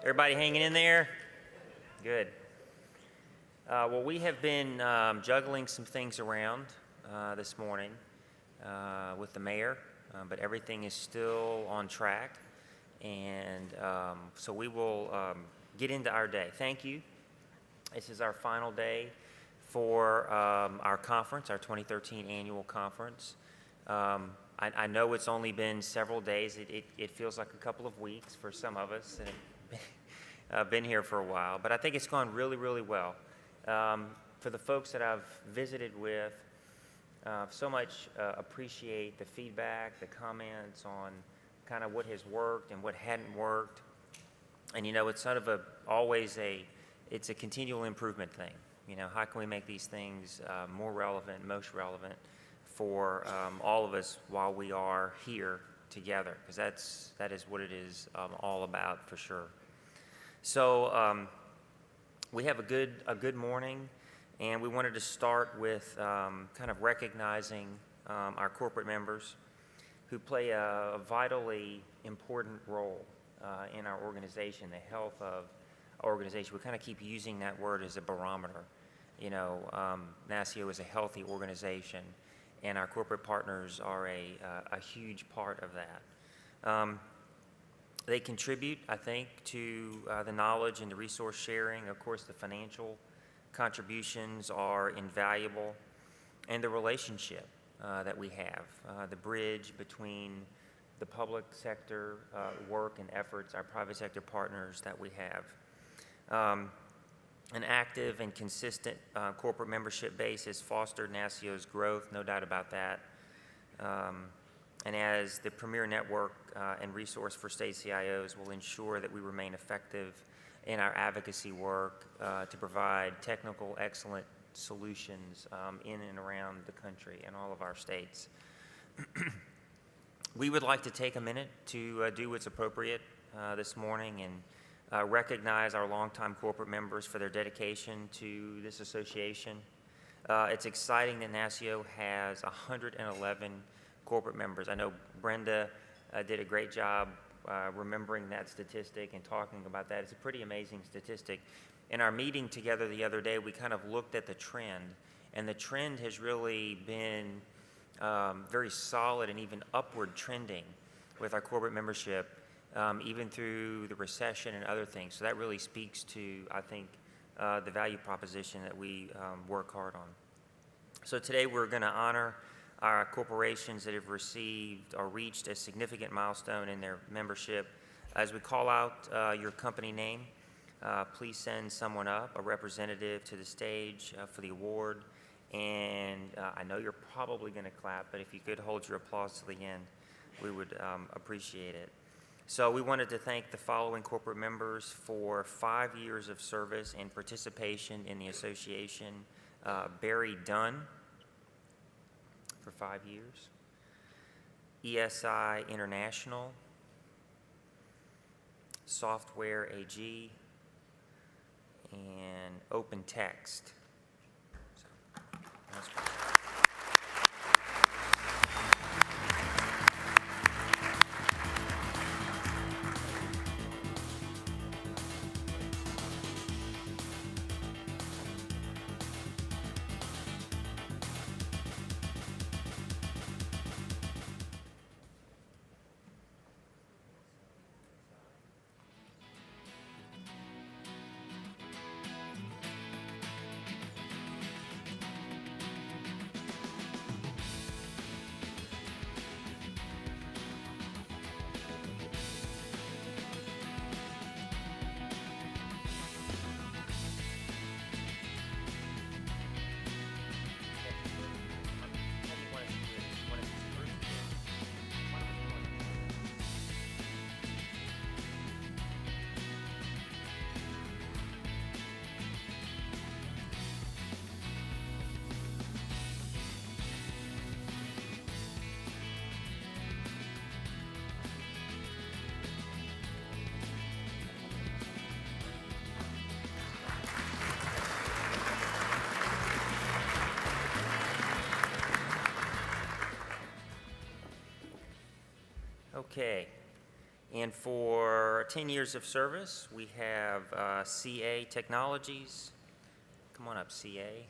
Everybody hanging in there? Good. Well, we have been juggling some things around this morning with the mayor, but everything is still on track. And so we will get into our day. Thank you. This is our final day for our conference, our 2013 annual conference. I know it's only been several days. It feels like a couple of weeks for some of us that have been here for a while, but I think it's gone really, really well. For the folks that I've visited with, so much appreciate the feedback, the comments on kind of what has worked and what hadn't worked. And you know, it's sort of it's a continual improvement thing. You know, how can we make these things more relevant, most relevant for all of us while we are here together? Because that is what it is all about for sure. So we have a good morning, and we wanted to start with kind of recognizing our corporate members who play a vitally important role in our organization, the health of our organization. We kind of keep using that word as a barometer. You know, NASCIO is a healthy organization, and our corporate partners are a huge part of that. They contribute, I think, to the knowledge and the resource sharing. Of course, the financial contributions are invaluable, and the relationship that we have, the bridge between the public sector work and efforts, our private sector partners that we have. An active and consistent corporate membership base has fostered NASCIO's growth, no doubt about that. And as the premier network and resource for state CIOs will ensure that we remain effective in our advocacy work to provide technical, excellent solutions in and around the country and all of our states. We would like to take a minute to do what's appropriate this morning and recognize our longtime corporate members for their dedication to this association. It's exciting that NASCIO has 111 corporate members. I know Brenda did a great job remembering that statistic and talking about that. It's a pretty amazing statistic. In our meeting together the other day, we kind of looked at the trend, and the trend has really been very solid and even upward trending with our corporate membership, even through the recession and other things. So that really speaks to, I think, the value proposition that we work hard on. So today we're going to honor our corporations that have received or reached a significant milestone in their membership. As we call out your company name, please send someone up, a representative, to the stage for the award. And I know you're probably going to clap, but if you could hold your applause to the end, we would appreciate it. So we wanted to thank the following corporate members for 5 years of service and participation in the association. Barry Dunn for 5 years. ESI International, Software AG, and Open Text. That's great. Okay, And for 10 years of service, we have CA Technologies. Come on up, CA.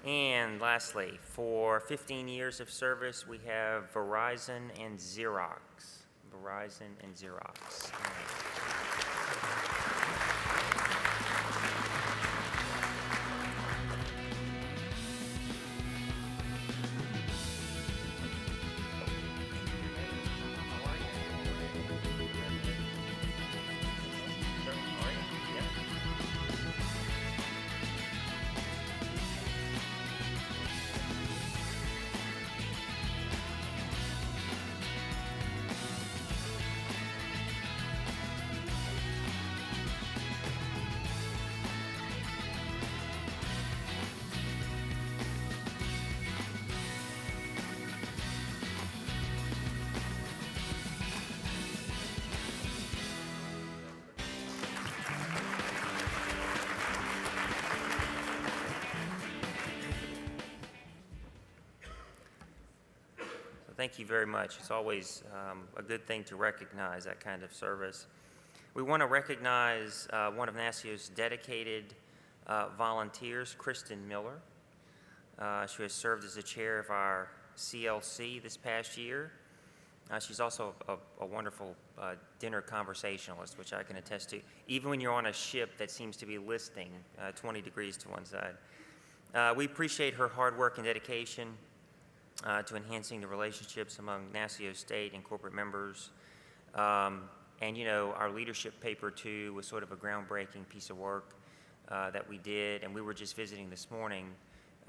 And lastly, for 15 years of service, we have Verizon and Xerox. Verizon and Xerox. Thank you very much. It's always a good thing to recognize that kind of service. We want to recognize one of NASCIO's dedicated volunteers, Kristen Miller. She has served as the chair of our CLC this past year. She's also a wonderful dinner conversationalist, which I can attest to, even when you're on a ship that seems to be listing 20 degrees to one side. We appreciate her hard work and dedication to enhancing the relationships among NASCIO state and corporate members. And, you know, our leadership paper, too, was sort of a groundbreaking piece of work that we did. And we were just visiting this morning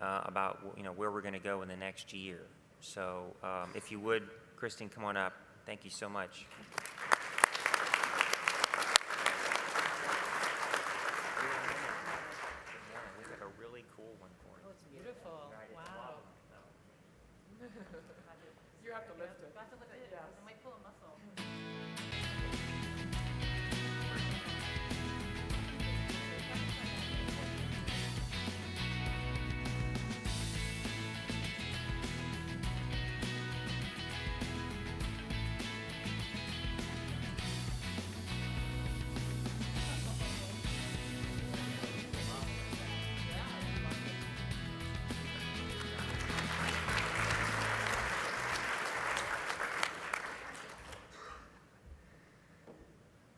about, you know, where we're going to go in the next year. So if you would, Kristen, come on up. Thank you so much. We've got a really cool one for you. Oh, it's beautiful. Wow. You have to lift it. You have to lift it. Yes. I might pull a muscle.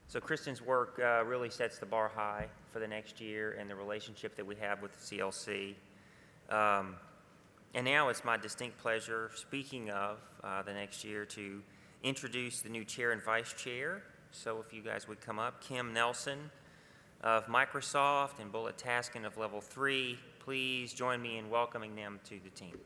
So Kristen's work really sets the bar high for the next year and the relationship that we have with the CLC. And now it's my distinct pleasure, speaking of the next year, to introduce the new chair and vice chair. So if you guys would come up, Kim Nelson of Microsoft and Bullet Taskin of Level 3, please join me in welcoming them to the team.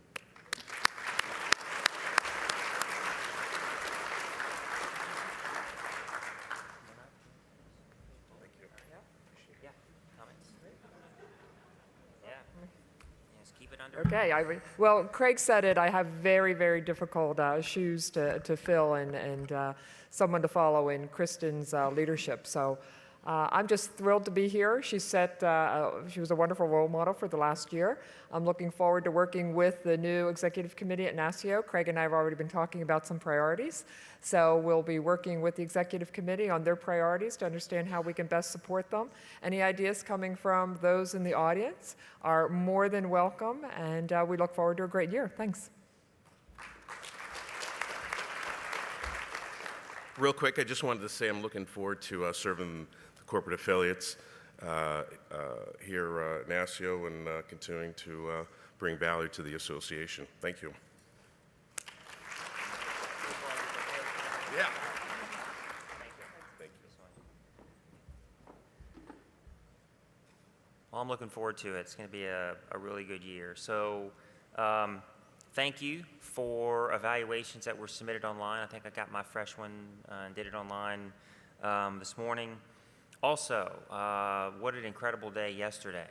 Okay. Well, Craig said it. I have very, very difficult shoes to fill and someone to follow in Kristen's leadership. So I'm just thrilled to be here. She was a wonderful role model for the last year. I'm looking forward to working with the new executive committee at NASCIO. Craig and I have already been talking about some priorities. So we'll be working with the executive committee on their priorities to understand how we can best support them. Any ideas coming from those in the audience are more than welcome, and we look forward to a great year. Thanks. Real quick, I just wanted to say I'm looking forward to serving the corporate affiliates here at NASCIO and continuing to bring value to the association. Thank you. Yeah. Thank you. Well, I'm looking forward to it. It's going to be a really good year. So thank you for evaluations that were submitted online. I think I got my fresh one and did it online this morning. Also, what an incredible day yesterday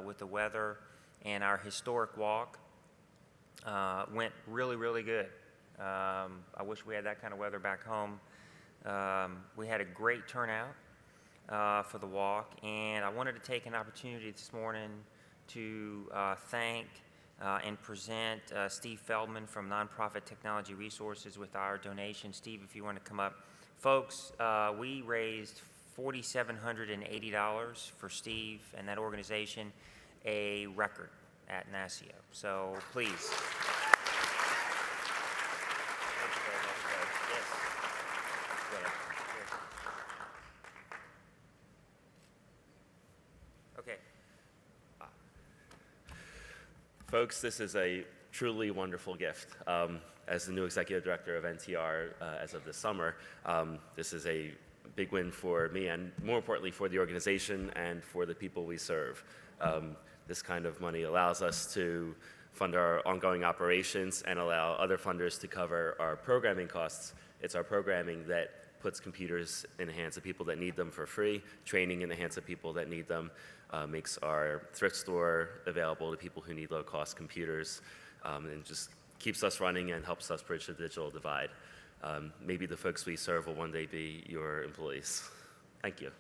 with the weather, and our historic walk went really, really good. I wish we had that kind of weather back home. We had a great turnout for the walk, and I wanted to take an opportunity this morning to thank and present Steve Feldman from Nonprofit Technology Resources with our donation. Steve, if you want to come up. Folks, we raised $4,780 for Steve and that organization, a record at NASCIO. So please. Okay. Folks, this is a truly wonderful gift. As the new executive director of NTR as of this summer, this is a big win for me and, more importantly, for the organization and for the people we serve. This kind of money allows us to fund our ongoing operations and allow other funders to cover our programming costs. It's our programming that puts computers in the hands of people that need them for free, training in the hands of people that need them, makes our thrift store available to people who need low-cost computers, and just keeps us running and helps us bridge the digital divide. Maybe the folks we serve will one day be your employees. Thank you.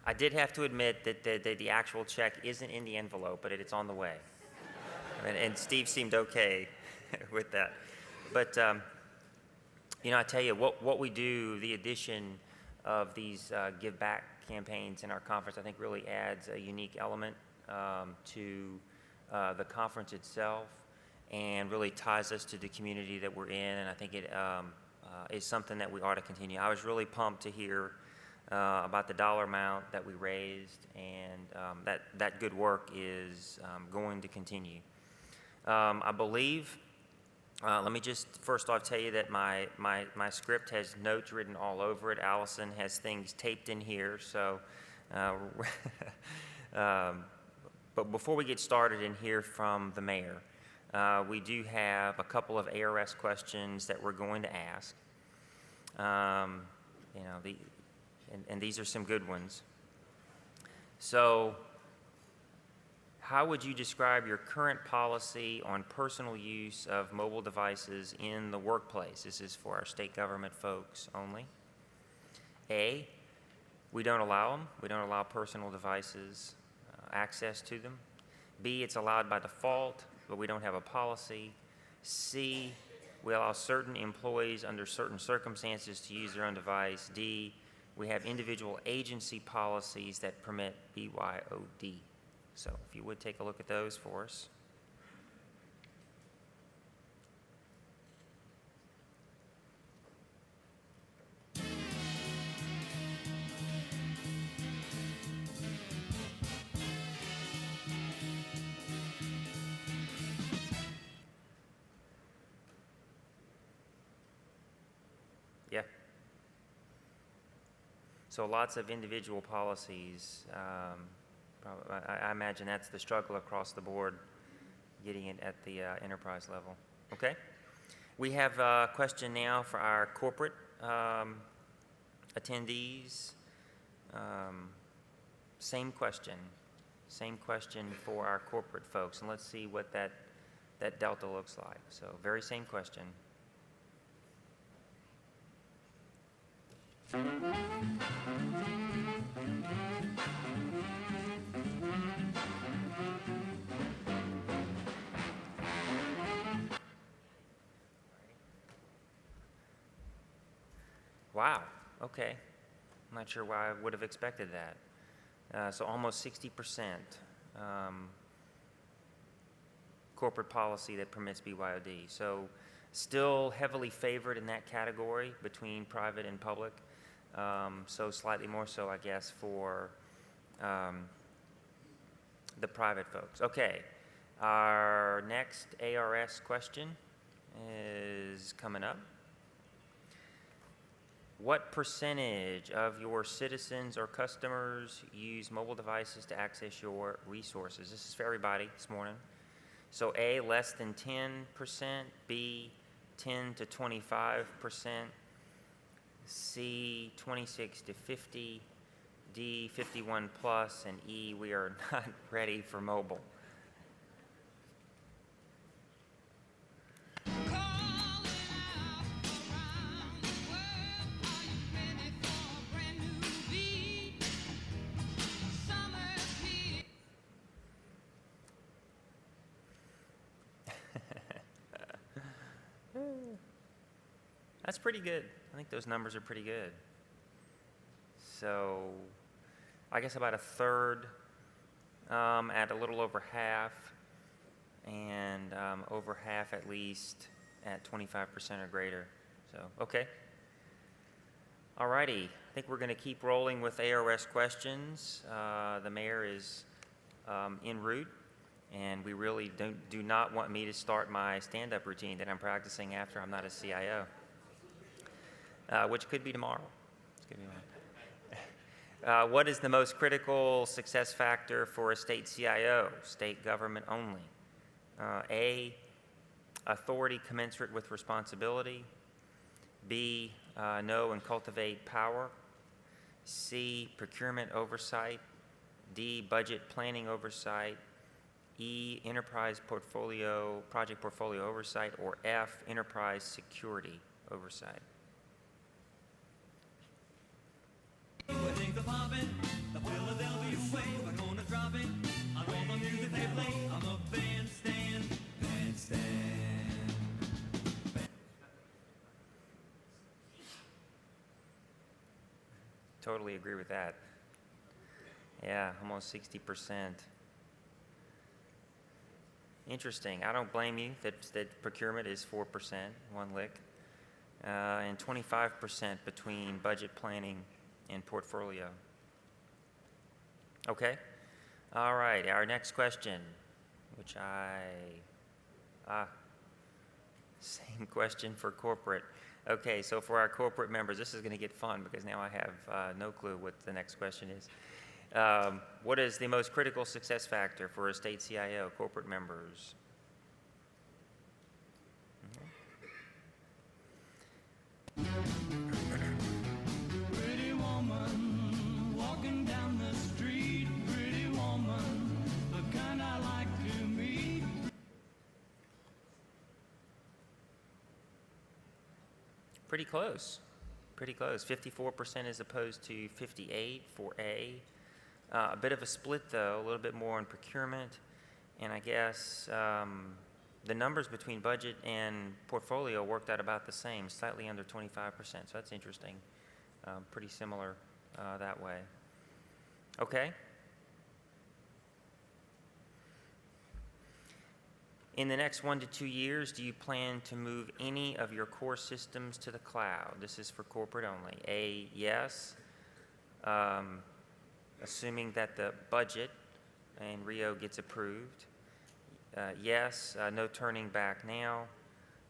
I did have to admit that the actual check isn't in the envelope, but it's on the way. And Steve seemed okay with that. But, you know, I tell you, what we do, the addition of these give back campaigns in our conference, I think really adds a unique element to the conference itself and really ties us to the community that we're in. And I think it is something that we ought to continue. I was really pumped to hear about the dollar amount that we raised, and that good work is going to continue. I believe, let me just first off tell you that my script has notes written all over it. Allison has things taped in here, so, but before we get started and hear from the mayor, we do have a couple of ARS questions that we're going to ask. You know, and these are some good ones. So, how would you describe your current policy on personal use of mobile devices in the workplace? This is for our state government folks only. A, we don't allow them. We don't allow personal devices access to them. B, it's allowed by default, but we don't have a policy. C, we allow certain employees under certain circumstances to use their own device. D, we have individual agency policies that permit BYOD. So if you would take a look at those for us. Yeah. So lots of individual policies. I imagine that's the struggle across the board, getting it at the enterprise level. Okay? We have a question now for our corporate attendees. Same question for our corporate folks, and let's see what that delta looks like. So very same question. Wow, okay. I'm not sure why I would have expected that. So almost 60% corporate policy that permits BYOD. So still heavily favored in that category between private and public. So slightly more so, I guess, for the private folks. Okay, our next ARS question is coming up. What percentage of your citizens or customers use mobile devices to access your resources? This is for everybody this morning. So A, less than 10%, B, 10 to 25%, C, 26 to 50, D, 51 plus, and E, we are not ready for mobile. That's pretty good. I think those numbers are pretty good. So I guess about a third at a little over half, and over half at least at 25% or greater. So, okay. All righty. I think we're going to keep rolling with ARS questions. The mayor is en route, and we really do not want me to start my stand-up routine that I'm practicing after I'm not a CIO, which could be tomorrow. It's gonna be tomorrow. What is the most critical success factor for a state CIO? State government only. A, authority commensurate with responsibility. B, know and cultivate power. C, procurement oversight. D, budget planning oversight. E, enterprise portfolio, project portfolio oversight. Or F, enterprise security oversight. Things are popping, the Philadelphia way, we're gonna drop it on all the music they play on the bandstand. Totally agree with that. Yeah, almost 60%. Interesting. I don't blame you that procurement is 4%, one lick, and 25% between budget planning and portfolio. Okay. All right. Our next question, which same question for corporate. Okay, so for our corporate members, this is going to get fun because now I have no clue what the next question is. What is the most critical success factor for a state CIO, corporate members? Pretty woman, walking down the street, pretty woman, the kind I like to meet. Pretty close. Pretty close. 54% as opposed to 58 for A. A bit of a split, though, a little bit more on procurement. And I guess the numbers between budget and portfolio worked out about the same, slightly under 25%. So that's interesting. Pretty similar that way. Okay. In the next 1 to 2 years, do you plan to move any of your core systems to the cloud? This is for corporate only. A, yes, assuming that the budget and Rio gets approved. Yes, no turning back now.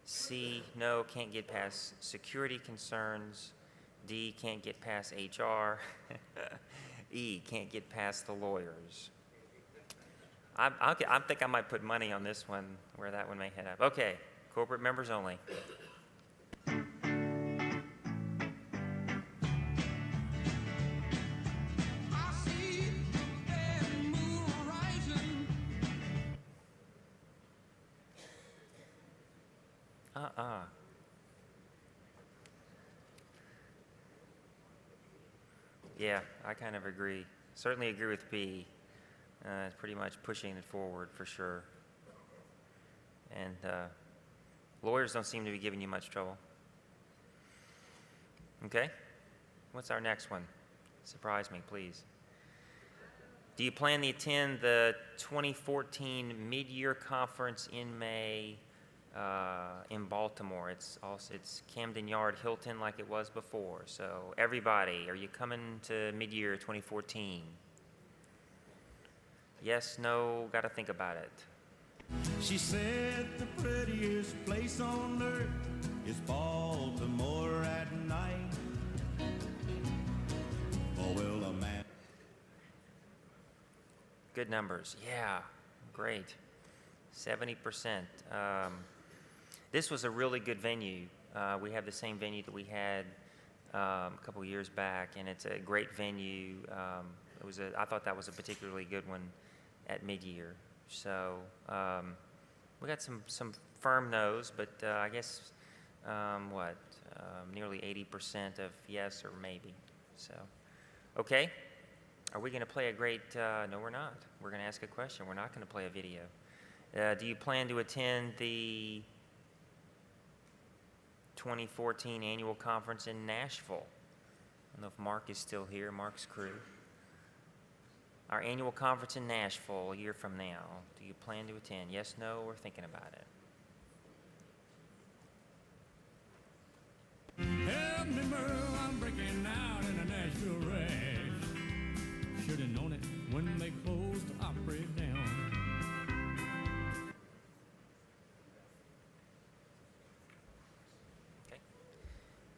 C, no, can't get past security concerns. D, can't get past HR. E, can't get past the lawyers. I think I might put money on this one, where that one may head up. Okay, corporate members only. I see the moon rising. Yeah, I kind of agree. Certainly agree with B. It's pretty much pushing it forward for sure. And lawyers don't seem to be giving you much trouble. Okay? What's our next one? Surprise me, please. Do you plan to attend the 2014 mid-year conference in May in Baltimore? It's Camden Yard Hilton like it was before. So everybody, are you coming to mid-year 2014? Yes, no, got to think about it. She said the prettiest place on earth is Baltimore at night. Good numbers. Yeah, great. 70%. This was a really good venue. We have the same venue that we had a couple years back, and it's a great venue. I thought that was a particularly good one at mid-year. So we got some firm no's, but I guess nearly 80% of yes or maybe. So, okay. Are we going to play a great? No, we're not. We're going to ask a question. We're not going to play a video. Do you plan to attend the 2014 annual conference in Nashville? I don't know if Mark is still here, Mark's crew. Our annual conference in Nashville a year from now. Do you plan to attend? Yes, no, we're thinking about it. Help me, Merle, I'm breaking out in a Nashville rash. Should've known it when they closed the Opry down. Okay.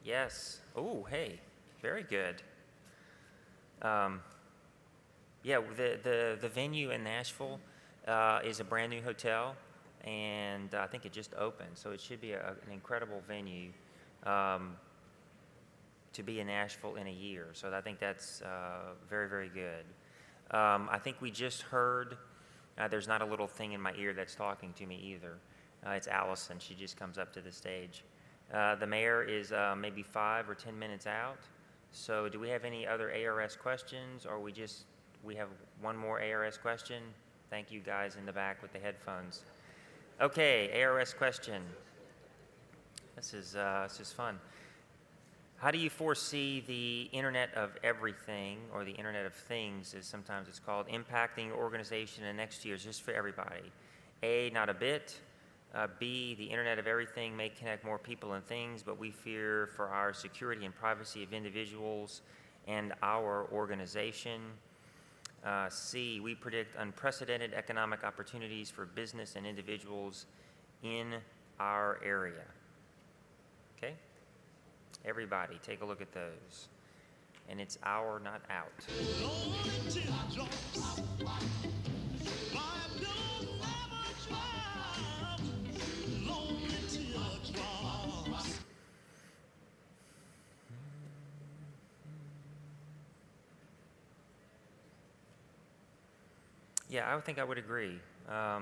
Yes. Oh, hey, very good. Yeah, the venue in Nashville is a brand new hotel, and I think it just opened, so it should be an incredible venue to be in Nashville in a year. So I think that's very, very good. I think we just heard, there's not a little thing in my ear that's talking to me either. It's Allison. She just comes up to the stage. The mayor is maybe 5 or 10 minutes out. So do we have any other ARS questions, or we have one more ARS question? Thank you guys in the back with the headphones. Okay, ARS question. This is fun. How do you foresee the Internet of Everything, or the Internet of Things, as sometimes it's called, impacting your organization in the next years, just for everybody? A, not a bit. B, the Internet of Everything may connect more people and things, but we fear for our security and privacy of individuals and our organization. C, we predict unprecedented economic opportunities for business and individuals in our area. Okay? Everybody, take a look at those. And it's our, not out. Yeah, I think I would agree. A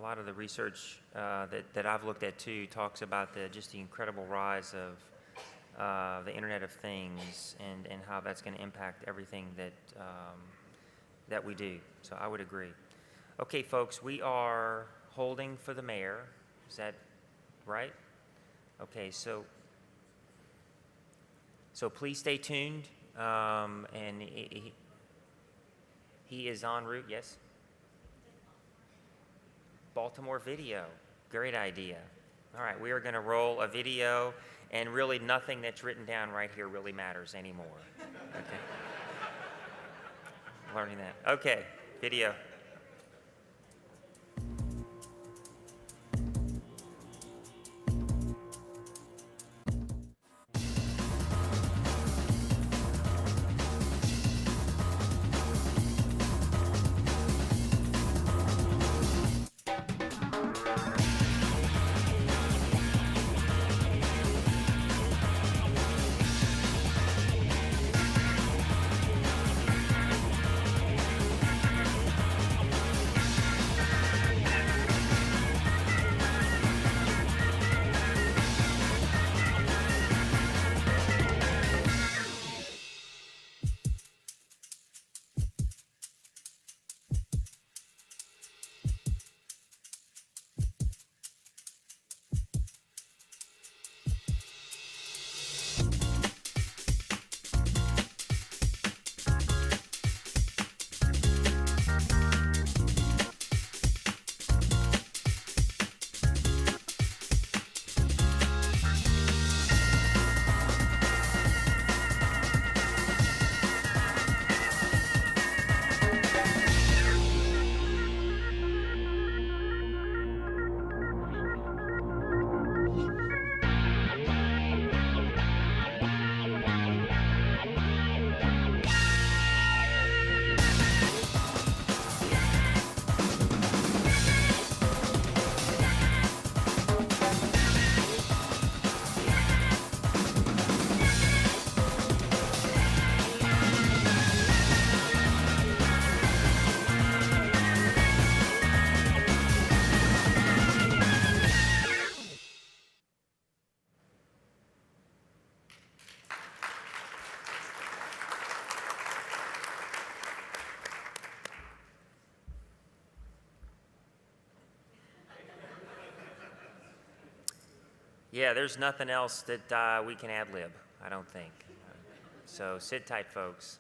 lot of the research that I've looked at too talks about just the incredible rise of the Internet of Things and how that's going to impact everything that we do. So I would agree. Okay, folks, we are holding for the mayor. Is that right? Okay, so please stay tuned. And he is en route. Yes. Baltimore video. Great idea. All right, we are going to roll a video, and really nothing that's written down right here really matters anymore. Okay. Learning that. Okay, video. Yeah, there's nothing else that we can ad lib, I don't think. So sit tight, folks.